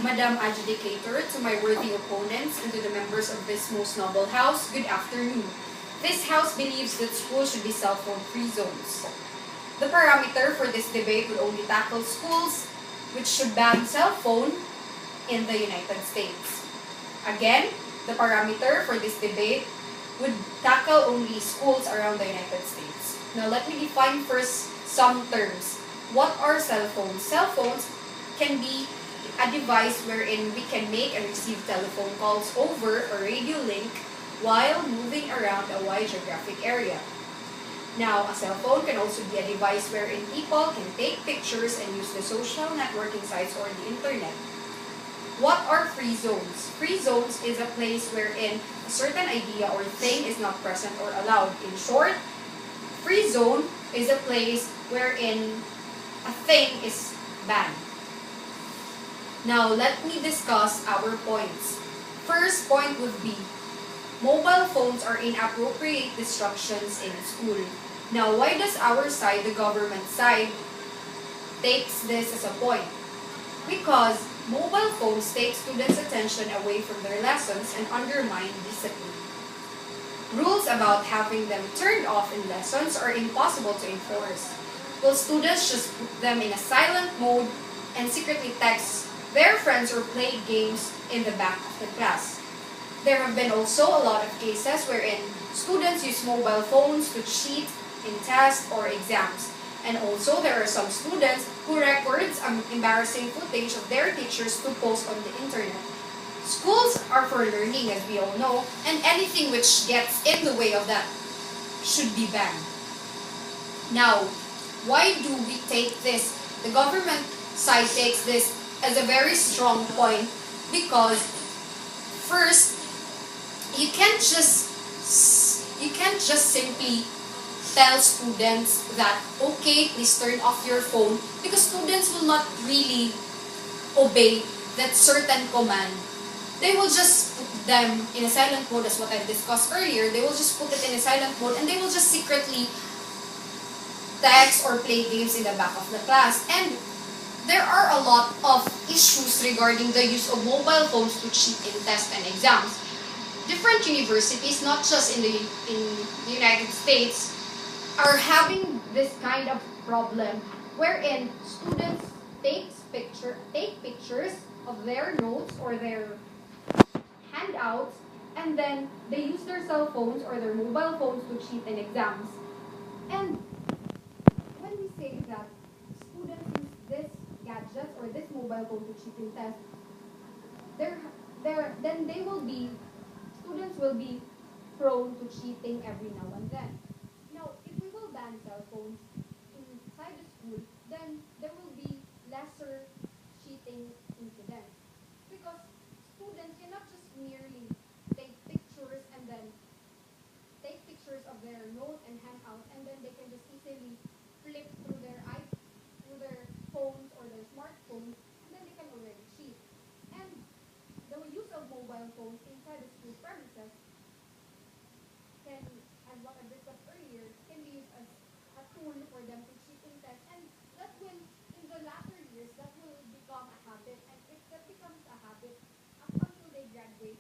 Madam Adjudicator, to my worthy opponents, and to the members of this most noble house, good afternoon. This house believes that schools should be cell phone-free zones. The parameter for this debate would only tackle schools which should ban cell phone in the United States. Again, the parameter for this debate would tackle only schools around the United States. Now let me define first some terms. What are cell phones? Cell phones can be a device wherein we can make and receive telephone calls over a radio link while moving around a wide geographic area. Now, a cell phone can also be a device wherein people can take pictures and use the social networking sites or the internet. What are free zones? Free zones is a place wherein a certain idea or thing is not present or allowed. In short, free zone is a place wherein a thing is banned. Now, let me discuss our points. First point would be, mobile phones are inappropriate distractions in school. Now, why does our side, the government side, takes this as a point? Because mobile phones take students' attention away from their lessons and undermine discipline. Rules about having them turned off in lessons are impossible to enforce. Will students just put them in a silent mode and secretly text their friends or play games in the back of the class? There have been also a lot of cases wherein students use mobile phones to cheat in tests or exams. And also, there are some students who records embarrassing footage of their teachers to post on the internet. Schools are for learning, as we all know, and anything which gets in the way of that should be banned. Now, why do we take this? The government side takes this as a very strong point because, first, you can't just simply tell students that, okay, please turn off your phone, because students will not really obey that certain command. They will just put them in a silent mode, as what I've discussed earlier. They will just put it in a silent mode and they will just secretly text or play games in the back of the class. And there are a lot of issues regarding the use of mobile phones to cheat in tests and exams. Different universities, not just in the United States, are having this kind of problem wherein students take pictures of their notes or their handouts, and then they use their cell phones or their mobile phones to cheat in exams. And when we say that students use this gadgets or this mobile phone to cheat in tests, then students will be prone to cheating every now and then. Now, if we will ban cell phones inside the school, then there will be lesser cheating incidents. Because students cannot just merely take pictures and then take pictures of their note and hand out, and then they can just easily flip through their phones or their smartphones, and then they can already cheat. And the use of mobile phones inside the school premises can, as what I discussed earlier, can be used as a tool for them to cheat in tests, and that will, in the latter years, that will become a habit, and if that becomes a habit, up until they graduate,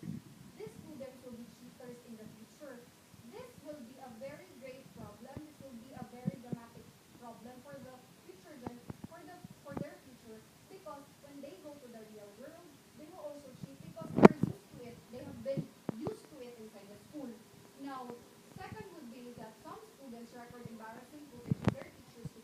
these students will be cheaters in the future. This will be a very great problem. This will be a very dramatic problem for the future for their future, because when they go to the real world, they will also cheat because they're used to it. They have been used to it inside the school. Now, second would be that some students record embarrassing footage of their teachers to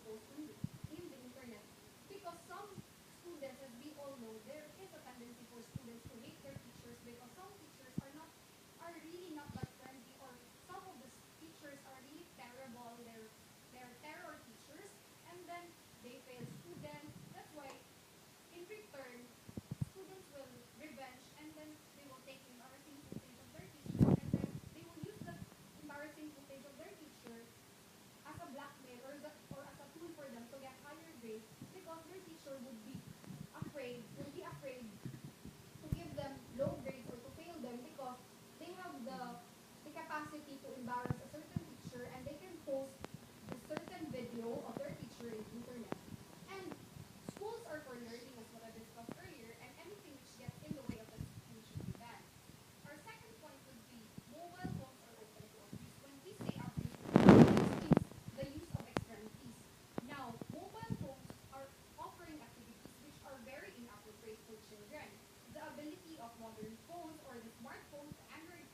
modern phones or the smartphones, the Android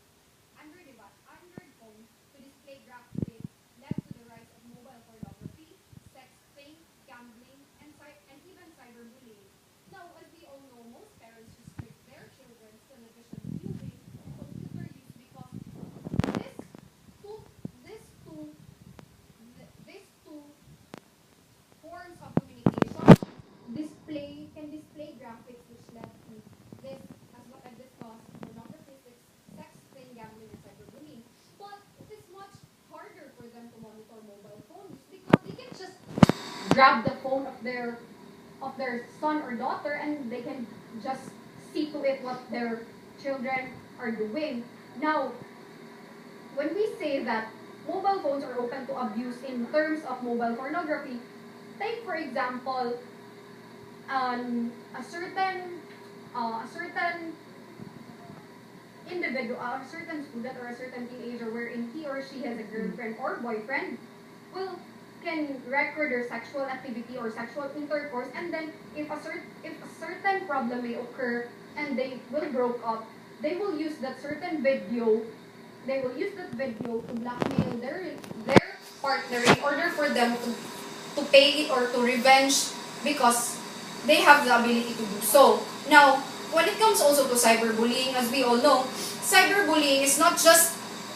phones to display graphics led to the rise of mobile pornography, sexting, gambling, and even cyberbullying. Now, as we all know, most parents restrict their children's television viewing and computer use because this two, this two, these two forms of communication display graphics which led to this, as what I discussed, pornography, sexting, gambling, and cyberbullying. But it is much harder for them to monitor mobile phones because they can just grab the phone of their son or daughter and they can just see to it what their children are doing. Now, when we say that mobile phones are open to abuse in terms of mobile pornography, take for example, a certain individual, a certain student or a certain teenager wherein he or she has a girlfriend or boyfriend will can record their sexual activity or sexual intercourse, and then if a certain problem may occur and they will broke up, they will use that certain video to blackmail their partner in order for them to pay or to revenge because they have the ability to do so. Now, when it comes also to cyberbullying, as we all know, cyberbullying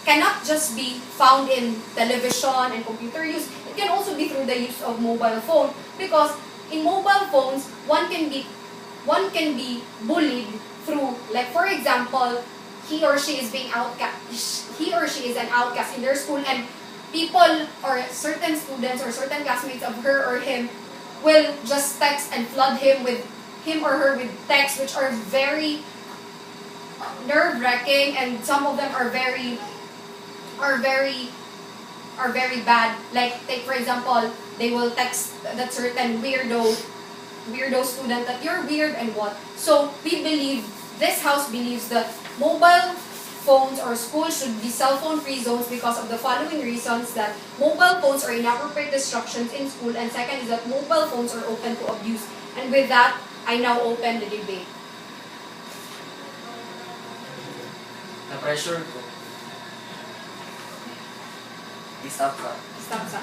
cannot just be found in television and computer use. It can also be through the use of mobile phone because in mobile phones, one can be bullied through, like for example, he or she is an outcast in their school, and people or certain students or certain classmates of her or him will just text and flood him or her with texts which are very nerve-wracking, and some of them are very bad. Like, take for example, they will text that certain weirdo student that you're weird and what. So this house believes that mobile phones or schools should be cell phone free zones because of the following reasons: that mobile phones are inappropriate distractions in school, and second is that mobile phones are open to abuse. And with that, I now open the debate. Na-pressure ko. Stop ka. Stop sa